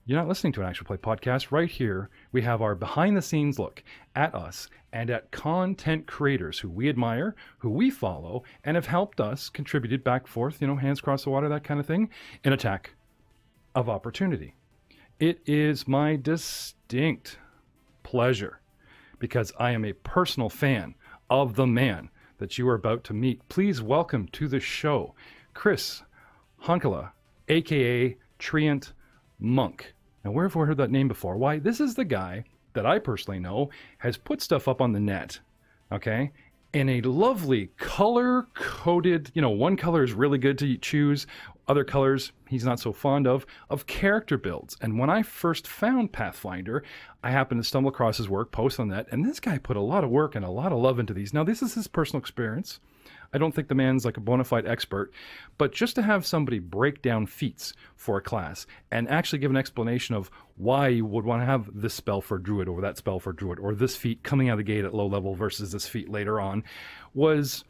You're not listening to an actual play podcast. Right here, we have our behind the scenes look at us and at content creators who we admire, who we follow, and have helped us, contributed back and forth, hands across the water, that kind of thing, in attack of opportunity. It is my distinct pleasure, because I am a personal fan of the man that you are about to meet. Please welcome to the show, Chris Honkala, aka Treantmonk. Now, where have we heard that name before? Why, this is the guy that I personally know has put stuff up on the net, okay, in a lovely color-coded, one color is really good to choose, other colors he's not so fond of character builds. And when I first found Pathfinder, I happened to stumble across his work, post on that, and this guy put a lot of work and a lot of love into these. Now, this is his personal experience. I don't think the man's like a bona fide expert, but just to have somebody break down feats for a class and actually give an explanation of why you would want to have this spell for druid or that spell for druid or this feat coming out of the gate at low level versus this feat later on was,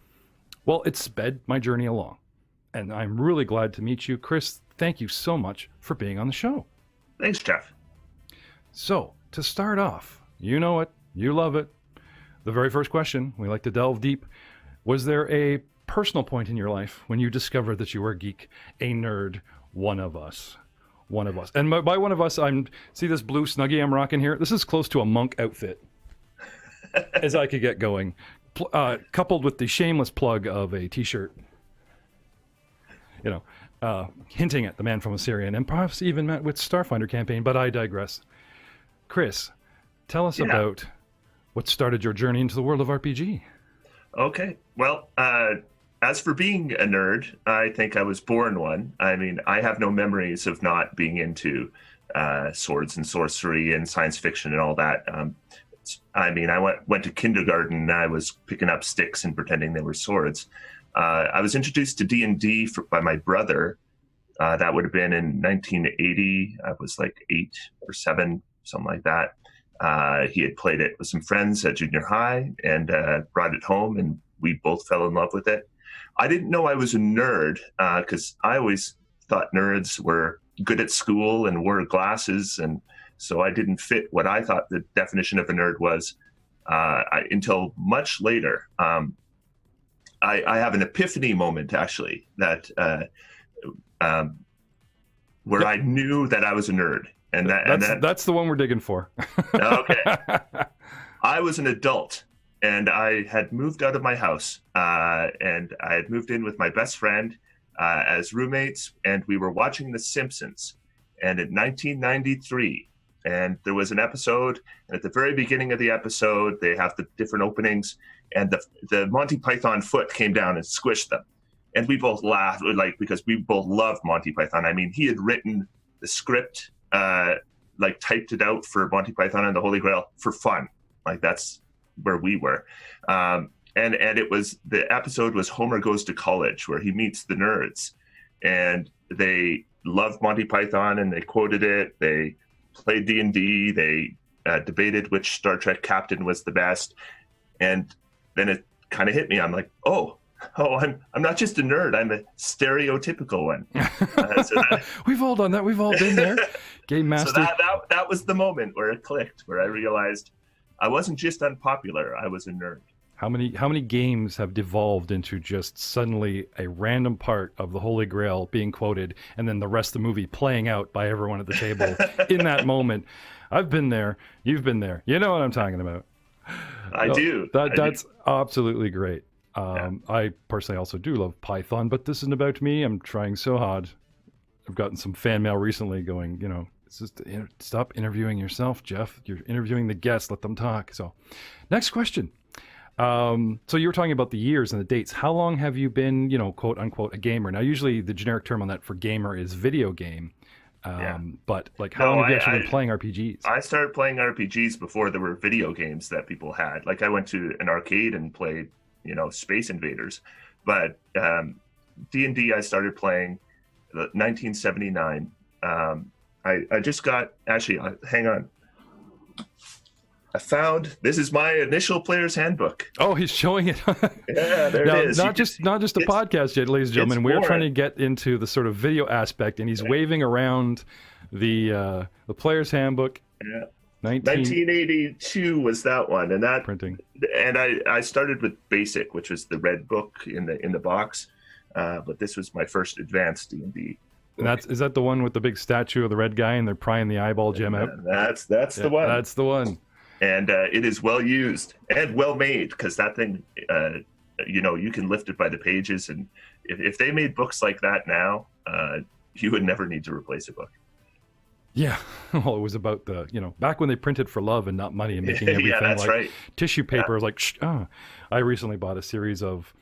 well, it sped my journey along. And I'm really glad to meet you. Chris, thank you so much for being on the show. Thanks, Jeff. So, to start off, you know it, you love it. The very first question, we like to delve deep. Was there a personal point in your life when you discovered that you were a geek, a nerd, one of us? One of us. And by one of us, see this blue Snuggie I'm rocking here? This is close to a monk outfit as I could get going. Coupled with the shameless plug of a t-shirt. Hinting at the man from Assyrian and perhaps even met with Starfinder campaign, but I digress. Chris, tell us about what started your journey into the world of RPG. Okay. Well, as for being a nerd, I think I was born one. I mean, I have no memories of not being into swords and sorcery and science fiction and all that. I went to kindergarten and I was picking up sticks and pretending they were swords. I was introduced to D&D by my brother. That would have been in 1980. I was like 8 or 7, something like that. He had played it with some friends at junior high and brought it home, and we both fell in love with it. I didn't know I was a nerd because I always thought nerds were good at school and wore glasses, and so I didn't fit what I thought the definition of a nerd was until much later. I have an epiphany moment, actually, that where I knew that I was a nerd. And that's the one we're digging for. Okay. I was an adult, and I had moved out of my house, and I had moved in with my best friend as roommates, and we were watching The Simpsons. And in 1993, and there was an episode, and at the very beginning of the episode, they have the different openings, and the Monty Python foot came down and squished them. And we both laughed, because we both loved Monty Python. I mean, he had written the script, typed it out for Monty Python and the Holy Grail for fun. Like, that's where we were. And the episode was Homer Goes to College, where he meets the nerds. And they loved Monty Python, and they quoted it. They played D&D. They debated which Star Trek captain was the best. And then it kind of hit me. I'm like, oh, I'm not just a nerd. I'm a stereotypical one. We've all done that. We've all been there. Game master. So that was the moment where it clicked, where I realized I wasn't just unpopular. I was a nerd. How many games have devolved into just suddenly a random part of the Holy Grail being quoted, and then the rest of the movie playing out by everyone at the table in that moment? I've been there. You've been there. You know what I'm talking about. I do. That's absolutely great. I personally also do love Python, but this isn't about me. I'm trying so hard. I've gotten some fan mail recently going, it's just stop interviewing yourself, Jeff. You're interviewing the guests. Let them talk. So next question. So you were talking about the years and the dates. How long have you been, quote unquote, a gamer? Now, usually the generic term on that for gamer is video game. But how long have you actually been playing RPGs? I started playing RPGs before there were video games that people had. Like, I went to an arcade and played, Space Invaders. But D&D I started playing 1979. I just got, actually, hang on. I found, this is my initial player's handbook. Oh, he's showing it. Yeah, there it is. Not just a podcast yet, ladies and gentlemen. We're trying to get into the sort of video aspect, and he's waving around The Player's Handbook. Yeah. 19 1982 was that one, and that printing. And I started with basic, which was the red book in the box, but this was my first advanced D&D. And is that the one with the big statue of the red guy and they're prying the eyeball gem out? That's the one. That's the one. And it is well used and well made, because that thing, you can lift it by the pages, and if they made books like that now, you would never need to replace a book. Yeah, well, it was about back when they printed for love and not money and making everything that's like right. Tissue paper. Was like, I recently bought a series of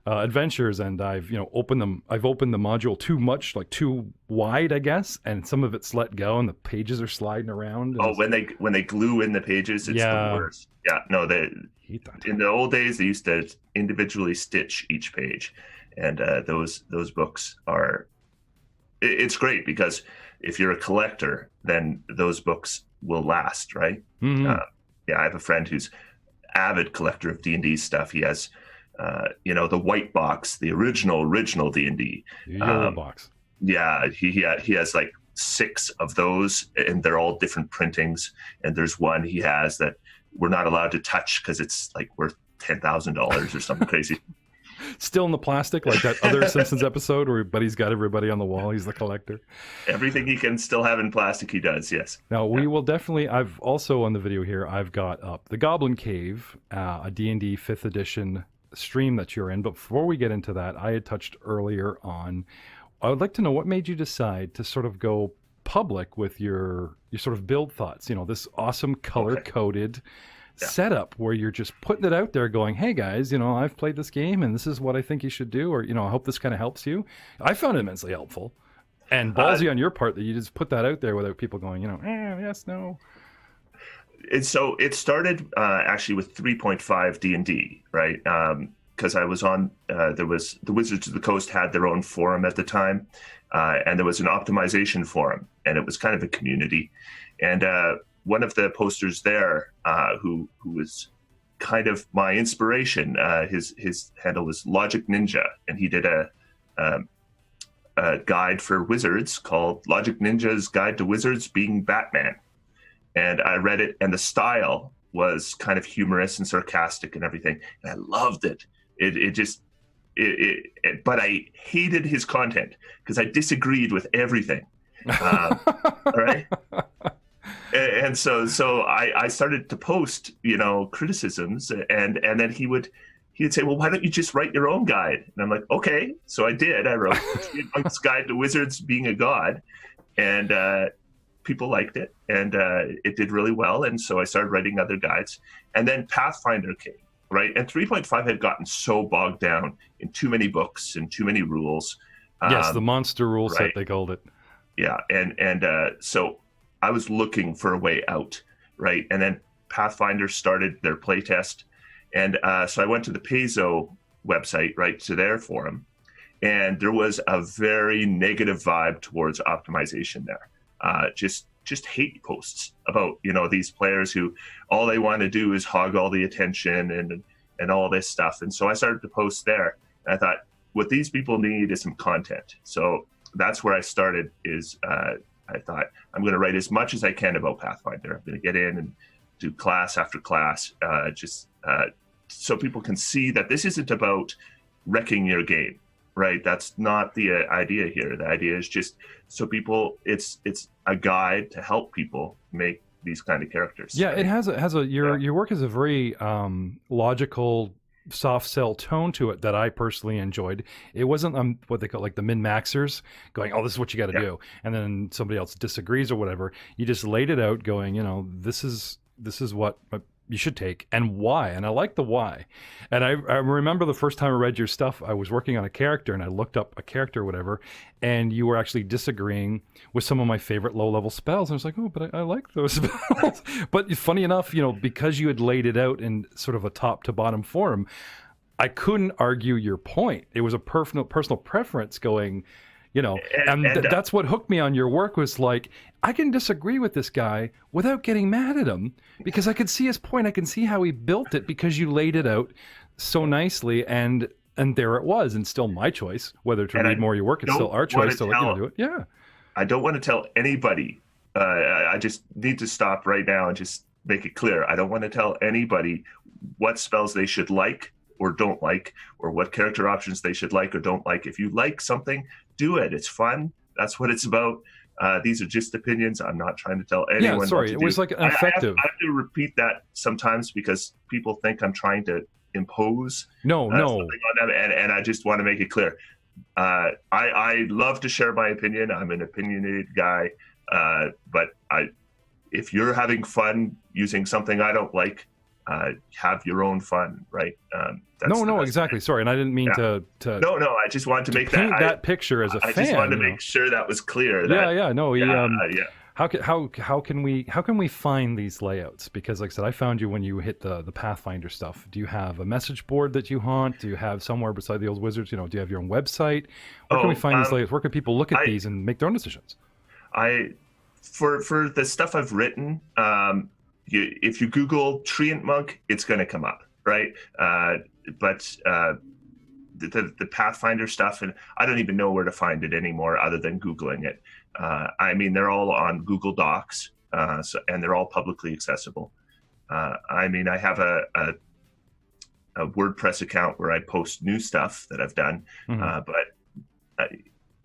adventures, and I've opened them. I've opened the module too much, like too wide, I guess, and some of it's let go, and the pages are sliding around. Oh, when they glue in the pages, it's the worst. Yeah, no, in the old days they used to individually stitch each page, and those books are. It's great because if you're a collector, then those books will last, right? Mm-hmm. I have a friend who's avid collector of D&D stuff. He has, the white box, the original D&D. Yellow box. Yeah, he has like 6 of those, and they're all different printings. And there's one he has that we're not allowed to touch because it's like worth $10,000 or something crazy. Still in the plastic, like that other Simpsons episode where Buddy's got everybody on the wall. He's the collector. Everything he can still have in plastic, he does, yes. Now, we will definitely, I've also on the video here, I've got up the Goblin Cave, a D&D 5th edition stream that you're in. But before we get into that, I had touched earlier on, I would like to know what made you decide to sort of go public with your sort of build thoughts, this awesome color-coded setup where you're just putting it out there going, hey guys, I've played this game and this is what I think you should do, or I hope this kind of helps you. I found it immensely helpful and ballsy on your part that you just put that out there without people going, yes, no. So it started actually with 3.5 D&D, right? Because I was on, the Wizards of the Coast had their own forum at the time, and there was an optimization forum, and it was kind of a community. And one of the posters there, who was kind of my inspiration, his handle was Logic Ninja, and he did a guide for wizards called Logic Ninja's Guide to Wizards Being Batman. And I read it, and the style was kind of humorous and sarcastic and everything, and I loved it. But I hated his content because I disagreed with everything. All right. And so I started to post, criticisms, and then he'd say, well, why don't you just write your own guide? And I'm like, okay. So I did. I wrote Treantmonk's Guide to Wizards Being a God, and people liked it, and it did really well. And so I started writing other guides, and then Pathfinder came, right? And 3.5 had gotten so bogged down in too many books and too many rules. Yes, the monster rule set, right. they called it. Yeah, and so I was looking for a way out, right? And then Pathfinder started their playtest. And so I went to the Paizo website, right, to their forum. And there was a very negative vibe towards optimization there. Just hate posts about, these players who all they want to do is hog all the attention and all this stuff. And so I started to post there. And I thought, what these people need is some content. So that's where I started is I thought, I'm going to write as much as I can about Pathfinder. I'm going to get in and do class after class, so people can see that this isn't about wrecking your game, right? That's not the idea here. The idea is just so people, it's a guide to help people make these kind of characters. Yeah, right? Your work has a very logical, soft sell tone to it that I personally enjoyed. It wasn't what they call like the min-maxers going, oh, this is what you got to do, and then somebody else disagrees or whatever. You just laid it out going, this is what you should take and why. And I like the why. And I remember the first time I read your stuff, I was working on a character and I looked up a character or whatever, and you were actually disagreeing with some of my favorite low-level spells. And I was like, oh, but I like those spells. But funny enough, because you had laid it out in sort of a top to bottom form, I couldn't argue your point. It was a personal preference going, that's what hooked me on your work was like, I can disagree with this guy without getting mad at him because I could see his point. I can see how he built it because you laid it out so nicely, and there it was. And still my choice whether to read more of your work. It's still our choice to let you do it. Yeah. I don't want to tell anybody. I just need to stop right now and just make it clear. I don't want to tell anybody what spells they should like or don't like, or what character options they should like or don't like. If you like something, do it. It's fun. That's what it's about. These are just opinions. I'm not trying to tell anyone. Yeah, sorry, what to it do. was like effective. I have to repeat that sometimes because people think I'm trying to impose No. something on them, and I just want to make it clear. I love to share my opinion. I'm an opinionated guy, but if you're having fun using something I don't like, have your own fun, right? No, exactly. Sorry, and I didn't mean to. No, I just wanted to make paint that picture as a fan. I just wanted to make sure that was clear. How can we find these layouts? Because like I said, I found you when you hit the Pathfinder stuff. Do you have a message board that you haunt? Do you have somewhere beside the old wizards? Do you have your own website? Where can we find these layouts? Where can people look at these and make their own decisions? For the stuff I've written, if you Google Treantmonk, it's going to come up, right? But the Pathfinder stuff, and I don't even know where to find it anymore other than Googling it. I mean, they're all on Google Docs, and they're all publicly accessible. I mean, I have a WordPress account where I post new stuff that I've done, but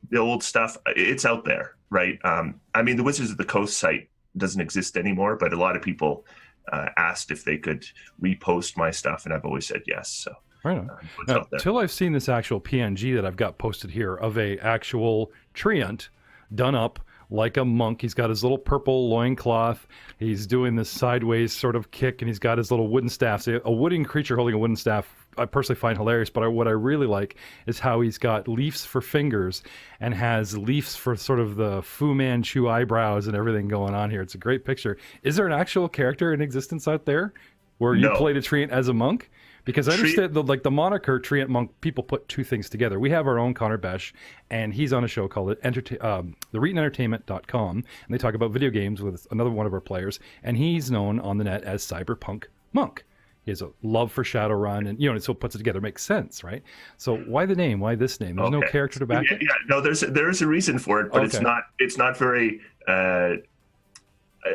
the old stuff, it's out there, right? I mean, the Wizards of the Coast site doesn't exist anymore, but a lot of people asked if they could repost my stuff, and I've always said yes. So right on. Now, till I've seen this actual PNG that I've got posted here of a actual treant done up like a monk. He's got his little purple loincloth. He's doing this sideways sort of kick, and he's got his little wooden staff. So a wooden creature holding a wooden staff, I personally find hilarious, but what I really like is how he's got leaves for fingers and has leaves for sort of the Fu Manchu eyebrows and everything going on here. It's a great picture. Is there an actual character in existence out there where you played a treant as a monk? Because I understand the moniker Treantmonk, people put two things together. We have our own Connor Besh, and he's on a show called thereatonentertainment.com, and they talk about video games with another one of our players, and he's known on the net as Cyberpunk Monk. He has a love for Shadowrun, and so it puts it together. It makes sense, right? So why the name? Why this name? There's no character to back it? Yeah, no, there's a reason for it, but it's not very...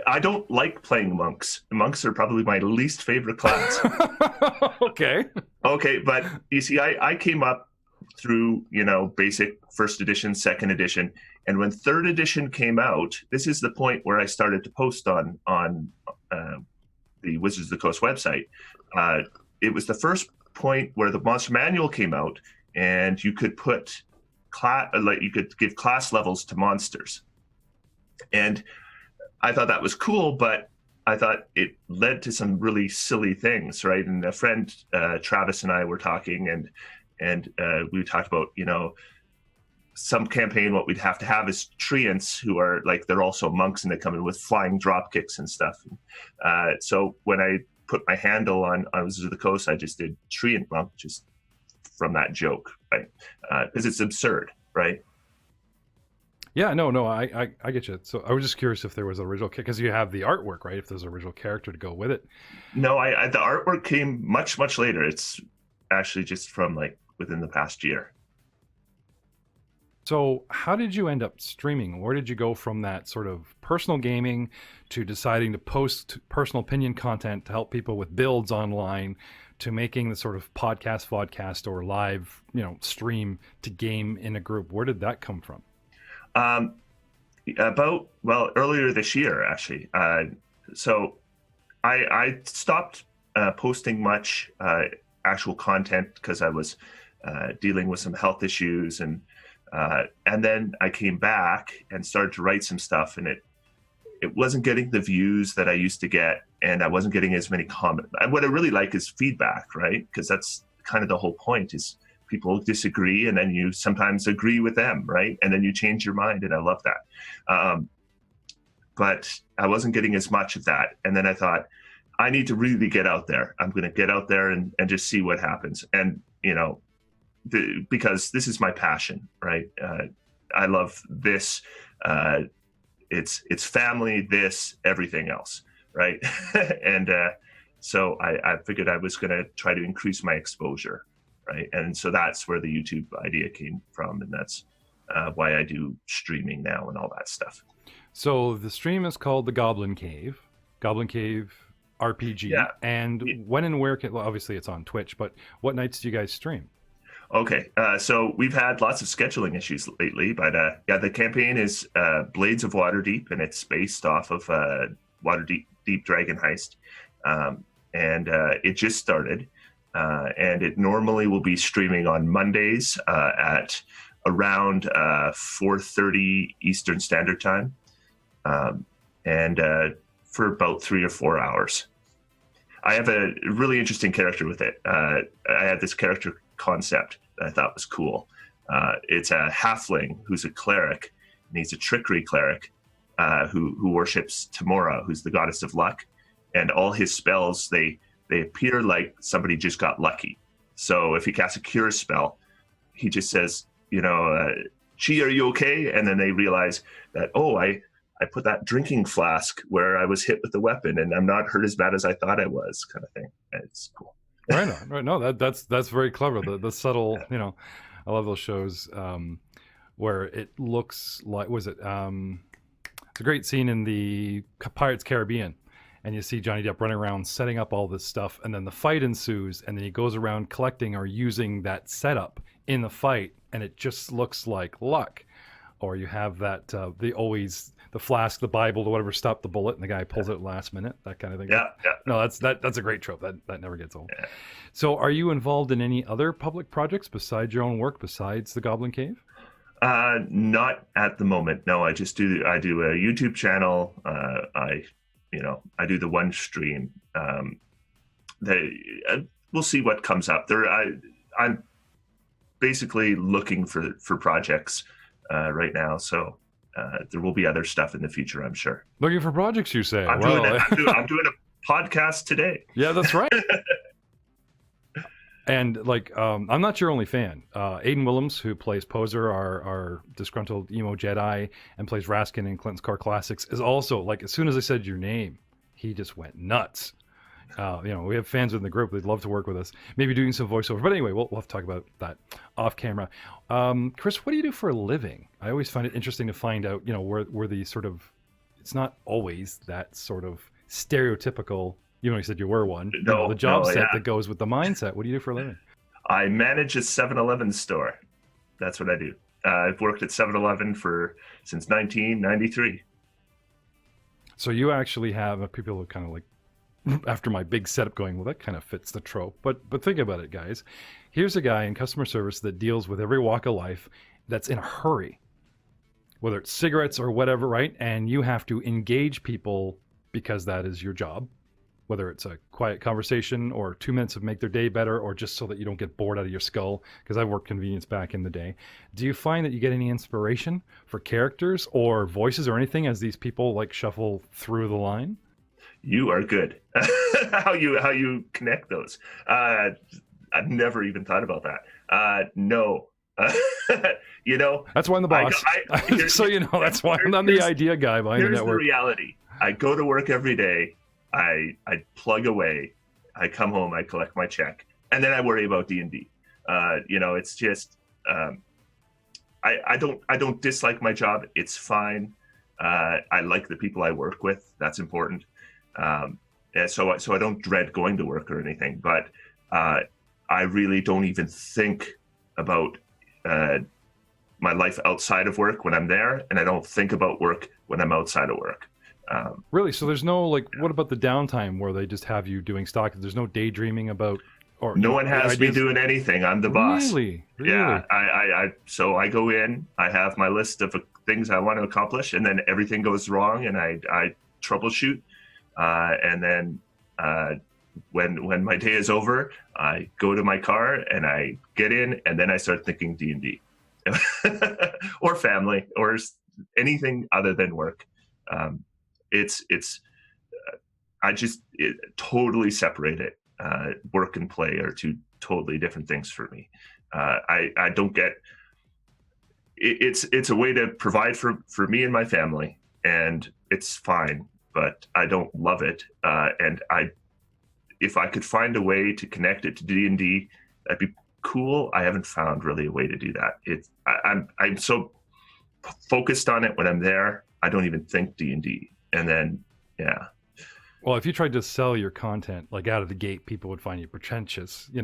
I don't like playing monks. Monks are probably my least favorite class. Okay, but you see, I came up through, basic first edition, second edition, and when third edition came out, this is the point where I started to post on the Wizards of the Coast website. It was the first point where the Monster Manual came out, and you could put you could give class levels to monsters, and I thought that was cool, but I thought it led to some really silly things, right? And a friend, Travis, and I were talking, and we talked about, some campaign, what we'd have to have is treants who are like, they're also monks, and they come in with flying drop kicks and stuff. So when I put my handle on Wizards of the Coast, I just did Treantmonk, just from that joke, right? Because it's absurd, right? Yeah, no, I get you. So I was just curious if there was an original kick, because you have the artwork, right? If there's an original character to go with it. No, the artwork came much, much later. It's actually just from like within the past year. So how did you end up streaming? Where did you go from that sort of personal gaming to deciding to post personal opinion content to help people with builds online, to making the sort of vodcast, or live, stream to game in a group? Where did that come from? Earlier this year, actually. So I stopped posting much actual content because I was dealing with some health issues, and then I came back and started to write some stuff, and it wasn't getting the views that I used to get, and I wasn't getting as many comments. What I really like is feedback, right? Because that's kind of the whole point, is people disagree, and then you sometimes agree with them, right? And then you change your mind, and I love that. But I wasn't getting as much of that. And then I thought, I need to really get out there. I'm going to get out there and just see what happens. And, because this is my passion, right? I love this. It's family, this, everything else, right? And so I figured I was going to try to increase my exposure. Right. And so that's where the YouTube idea came from. And that's why I do streaming now and all that stuff. So the stream is called the Goblin Cave RPG. Yeah. And when and where can, well, obviously it's on Twitch, but what nights do you guys stream? Okay, so we've had lots of scheduling issues lately, but the campaign is Blades of Waterdeep, and it's based off of Waterdeep Dragon Heist, and it just started, and it normally will be streaming on Mondays at around 4:30 Eastern Standard Time, and for about 3 or 4 hours. I have a really interesting character with it. I had this character concept that I thought was cool. It's a halfling who's a cleric, and he's a trickery cleric who worships Tamora, who's the goddess of luck, and all his spells they appear like somebody just got lucky. So if he casts a cure spell, he just says, "Chi, are you okay?" And then they realize that, oh, I put that drinking flask where I was hit with the weapon, and I'm not hurt as bad as I thought I was, kind of thing. It's cool. Right on. Right. No, that's very clever. The subtle, I love those shows where it looks like, it's a great scene in the Pirates Caribbean, and you see Johnny Depp running around setting up all this stuff, and then the fight ensues, and then he goes around collecting or using that setup in the fight, and it just looks like luck. Or you have that the flask, the Bible, or whatever, stop the bullet, and the guy pulls it last minute, that kind of thing. Yeah. No, that's a great trope. That never gets old. Yeah. So are you involved in any other public projects besides your own work, besides the Goblin Cave? Not at the moment. No, I do a YouTube channel. I do the one stream. We'll see what comes up. I'm basically looking for projects right now. So there will be other stuff in the future, I'm sure. Looking for projects, you say? I'm doing a podcast today. Yeah, that's right. And I'm not your only fan. Aidan Willems, who plays Poser, our disgruntled emo Jedi, and plays Raskin in Clinton's Car Classics, is also, as soon as I said your name, he just went nuts. We have fans in the group. They'd love to work with us. Maybe doing some voiceover. But anyway, we'll have to talk about that off camera. Chris, what do you do for a living? I always find it interesting to find out, where the sort of, it's not always that sort of stereotypical, you said you were one. The job set that goes with the mindset. What do you do for a living? I manage a 7-Eleven store. That's what I do. I've worked at 7-Eleven since 1993. So you actually have people who kind of after my big setup going, well, that kind of fits the trope. But think about it, guys. Here's a guy in customer service that deals with every walk of life that's in a hurry, whether it's cigarettes or whatever, right? And you have to engage people because that is your job, whether it's a quiet conversation or 2 minutes of make their day better, or just so that you don't get bored out of your skull, because I worked convenience back in the day. Do you find that you get any inspiration for characters or voices or anything as these people shuffle through the line? You are good. how you connect those. I've never even thought about that. No. That's why I'm the boss. That's why I'm the idea guy behind the network. Here's the reality. I go to work every day. I plug away. I come home. I collect my check, and then I worry about D&D. It's just I don't dislike my job. It's fine. I like the people I work with. That's important. And so I don't dread going to work or anything, but I really don't even think about my life outside of work when I'm there, and I don't think about work when I'm outside of work. Really? So there's no what about the downtime where they just have you doing stock? There's no daydreaming about, or no one has me doing anything. I'm the boss. Really? Yeah. So I go in. I have my list of things I want to accomplish, and then everything goes wrong, and I troubleshoot. And then when my day is over, I go to my car and I get in, and then I start thinking D&D or family or anything other than work. I just totally separate it. Work and play are two totally different things for me. I don't get it's a way to provide for me and my family, and it's fine, but I don't love it. And if I could find a way to connect it to D&D, that'd be cool. I haven't found really a way to do that. I'm so focused on it when I'm there, I don't even think D&D. And then, yeah. Well, if you tried to sell your content like out of the gate, people would find you pretentious. You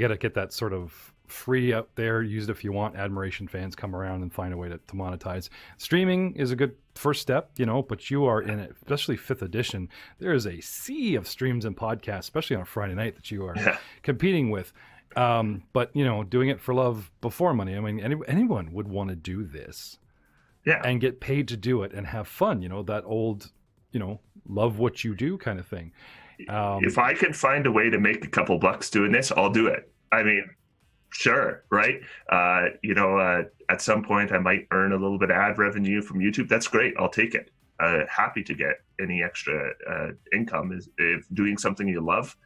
got to get that sort of free out there, use it if you want. Admiration fans come around and find a way to monetize. Streaming is a good first step, but you are in it, especially 5th edition. There is a sea of streams and podcasts, especially on a Friday night, that you are competing with. But doing it for love before money. I mean, anyone would want to do this, and get paid to do it and have fun. That old, love what you do kind of thing. If I can find a way to make a couple bucks doing this, I'll do it. I mean, sure, right? At some point I might earn a little bit of ad revenue from YouTube. That's great. I'll take it. Happy to get any extra income if doing something you love.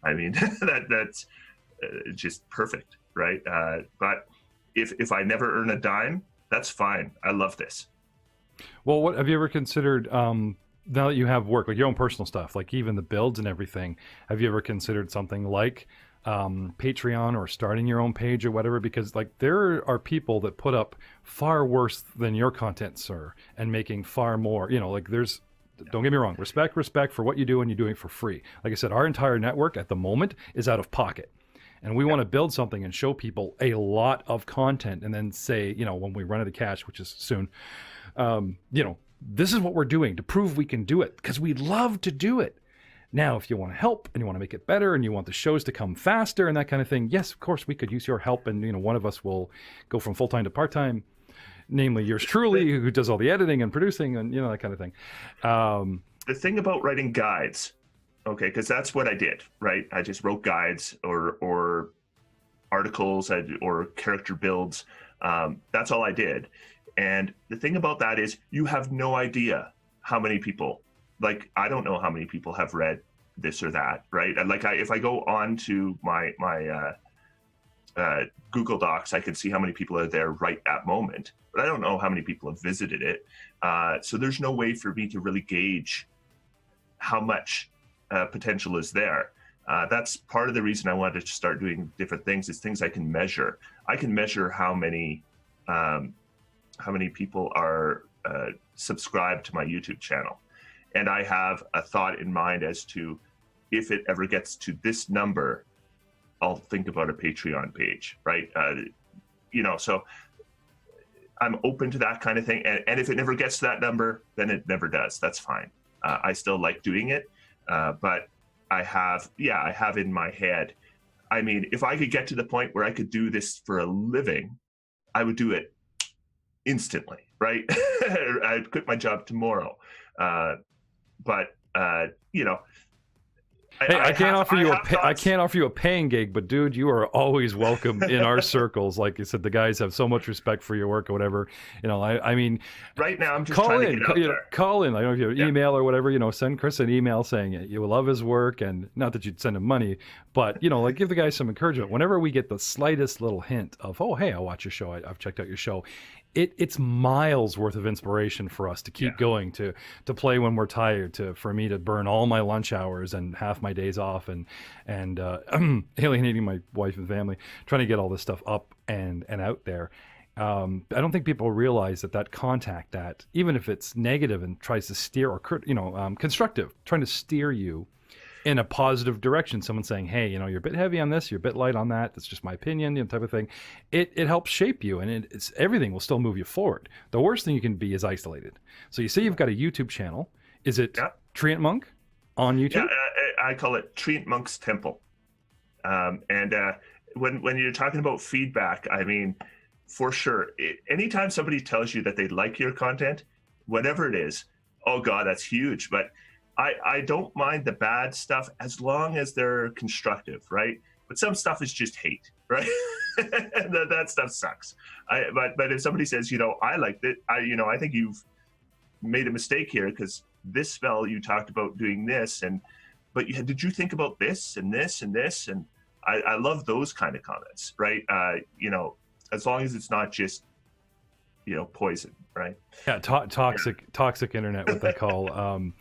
I mean, that's just perfect, right? But if I never earn a dime, that's fine. I love this. Well, what have you ever considered, now that you have work, like your own personal stuff, like even the builds and everything, have you ever considered something like Patreon or starting your own page or whatever? Because like there are people that put up far worse than your content, sir, and making far more, like there's, don't get me wrong, respect for what you do, and you're doing it for free. Like I said, our entire network at the moment is out of pocket. And we want to build something and show people a lot of content, and then say, when we run out of cash, which is soon, this is what we're doing to prove we can do it, because we love to do it. Now, if you want to help and you want to make it better and you want the shows to come faster and that kind of thing, yes, of course, we could use your help. And, one of us will go from full-time to part-time, namely yours truly, who does all the editing and producing and, that kind of thing. The thing about writing guides, okay, because that's what I did, right? I just wrote guides or articles or character builds. That's all I did. And the thing about that is you have no idea how many people, like, I don't know how many people have read this or that, right? And like, if I go on to my Google Docs, I can see how many people are there right that moment, but I don't know how many people have visited it. So there's no way for me to really gauge how much potential is there. That's part of the reason I wanted to start doing different things, is things I can measure. I can measure how many people are subscribed to my YouTube channel. And I have a thought in mind as to, if it ever gets to this number, I'll think about a Patreon page, right? So I'm open to that kind of thing. And if it never gets to that number, then it never does. That's fine. I still like doing it. But I have in my head, I mean, if I could get to the point where I could do this for a living, I would do it instantly, right? I'd quit my job tomorrow. Hey, I can't offer you a paying gig, but dude, you are always welcome in our circles. Like you said, the guys have so much respect for your work or whatever. I mean, right now I'm just trying to get out there. Call in. I don't know if you have an email or whatever. Send Chris an email saying you love his work, and not that you'd send him money, but like give the guy some encouragement. Whenever we get the slightest little hint of, oh, hey, I'll watch your show. I've checked out your show. It's miles worth of inspiration for us to keep going, to play when we're tired, for me to burn all my lunch hours and half my days off, and alienating my wife and family, trying to get all this stuff up and out there. I don't think people realize that contact, that even if it's negative and tries to steer, or constructive, trying to steer you in a positive direction, someone saying, hey, you're a bit heavy on this, you're a bit light on that, that's just my opinion, type of thing. It helps shape you, and it's everything will still move you forward. The worst thing you can be is isolated. So you say you've got a YouTube channel. Is it Treantmonk on YouTube? Yeah, I call it Treantmonk's Temple. When you're talking about feedback, I mean, for sure, anytime somebody tells you that they like your content, whatever it is, oh God, that's huge. But I don't mind the bad stuff as long as they're constructive, right? But some stuff is just hate, right? that stuff sucks. But if somebody says, I liked it, I think you've made a mistake here, because this spell you talked about doing this, but did you think about this and this and this? And I love those kind of comments, right? As long as it's not just poison, right? Yeah, toxic internet, what they call.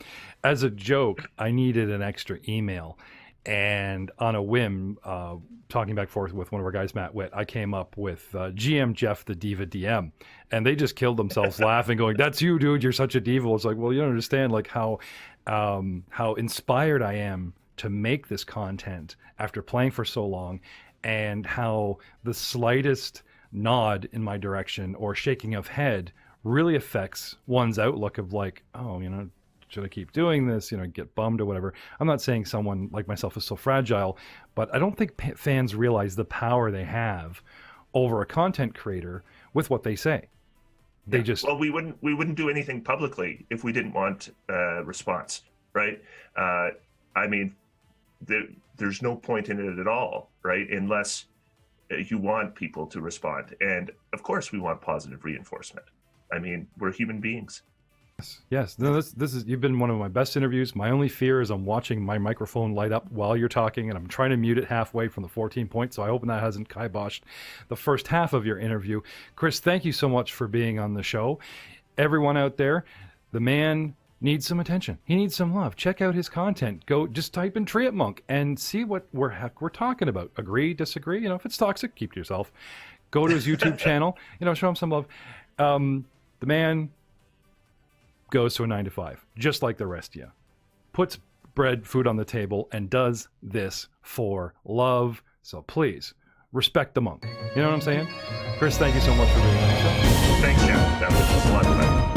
As a joke, I needed an extra email, And on a whim, talking back and forth with one of our guys, Matt Witt, I came up with GM Jeff the Diva DM, and they just killed themselves laughing, going, "That's you, dude. You're such a diva." It's like, well, you don't understand like how inspired I am to make this content after playing for so long, and how the slightest nod in my direction or shaking of head really affects one's outlook of like, oh, should I keep doing this? Get bummed or whatever. I'm not saying someone like myself is so fragile, but I don't think fans realize the power they have over a content creator with what they say. They just we wouldn't do anything publicly if we didn't want a response, right? I mean, there's no point in it at all, right? Unless you want people to respond, and of course we want positive reinforcement. I mean, we're human beings. Yes. No, this is, you've been one of my best interviews. My only fear is I'm watching my microphone light up while you're talking, and I'm trying to mute it halfway from the 14 points. So I hope that hasn't kiboshed the first half of your interview. Chris, thank you so much for being on the show. Everyone out there, the man needs some attention. He needs some love. Check out his content. Go just type in Treantmonk and see what we're talking about. Agree, disagree. If it's toxic, keep to yourself. Go to his YouTube channel. Show him some love. The man goes to a 9-to-5, just like the rest of you. Puts food on the table, and does this for love. So please, respect the monk. You know what I'm saying? Chris, thank you so much for being on the show. Thanks, Jeff. That was just a lot of fun.